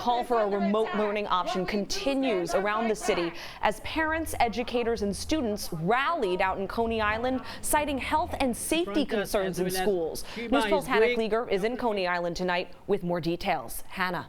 call for a remote learning option continues around the city as parents, educators, and students rallied out in Coney Island, citing health and safety concerns in schools. News 12's Hannah Klieger is in Coney Island tonight with more details. Hannah.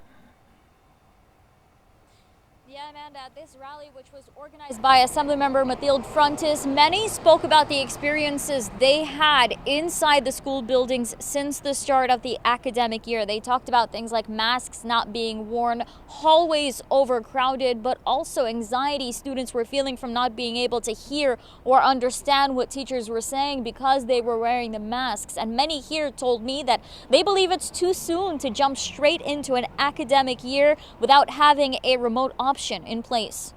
Yeah, Amanda, at this rally, which was organized by Assemblymember Mathilde Frontis, many spoke about the experiences they had inside the school buildings since the start of the academic year. They talked about things like masks not being worn, hallways overcrowded, but also anxiety students were feeling from not being able to hear or understand what teachers were saying because they were wearing the masks. And many here told me that they believe it's too soon to jump straight into an academic year without having a remote option in place.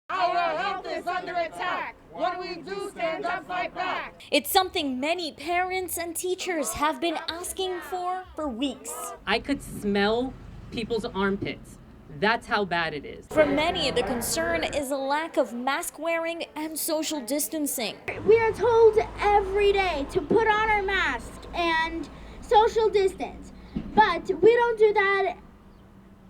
Our health is under attack. What do we do? Stand up, fight back. It's something many parents and teachers have been asking for weeks. I could smell people's armpits. That's how bad it is. For many, the concern is a lack of mask wearing and social distancing. We are told every day to put on our mask and social distance, but we don't do that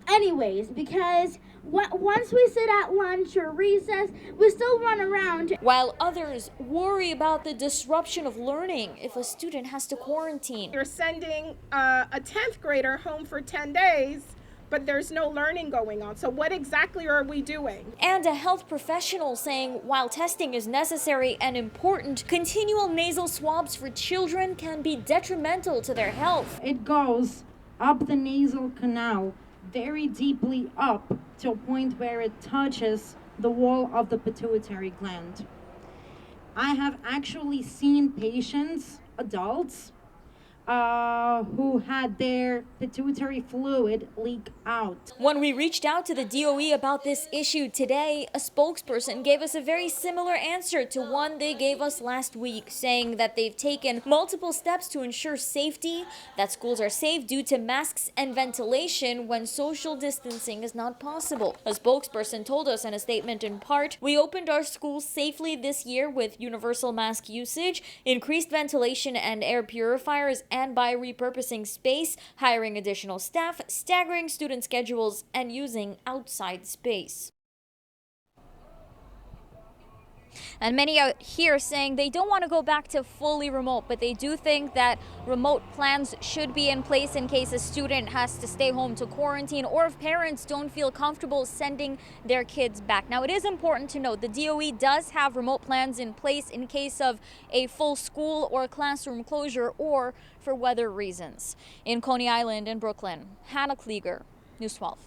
anyways because once we sit at lunch or recess, we still run around. While others worry about the disruption of learning if a student has to quarantine. You're sending a 10th grader home for 10 days, but there's no learning going on. So what exactly are we doing? And a health professional saying while testing is necessary and important, continual nasal swabs for children can be detrimental to their health. It goes up the nasal canal, very deeply up to a point where it touches the wall of the pituitary gland. I have actually seen patients, adults, who had their pituitary fluid leak out. When we reached out to the DOE about this issue today, a spokesperson gave us a very similar answer to one they gave us last week, saying that they've taken multiple steps to ensure safety, that schools are safe due to masks and ventilation when social distancing is not possible. A spokesperson told us in a statement in part, "We opened our schools safely this year with universal mask usage, increased ventilation and air purifiers, and by repurposing space, hiring additional staff, staggering student schedules, and using outside space." And many out here saying they don't want to go back to fully remote, but they do think that remote plans should be in place in case a student has to stay home to quarantine or if parents don't feel comfortable sending their kids back. Now, it is important to note the DOE does have remote plans in place in case of a full school or classroom closure or for weather reasons. In Coney Island and Brooklyn, Hannah Klieger, News 12.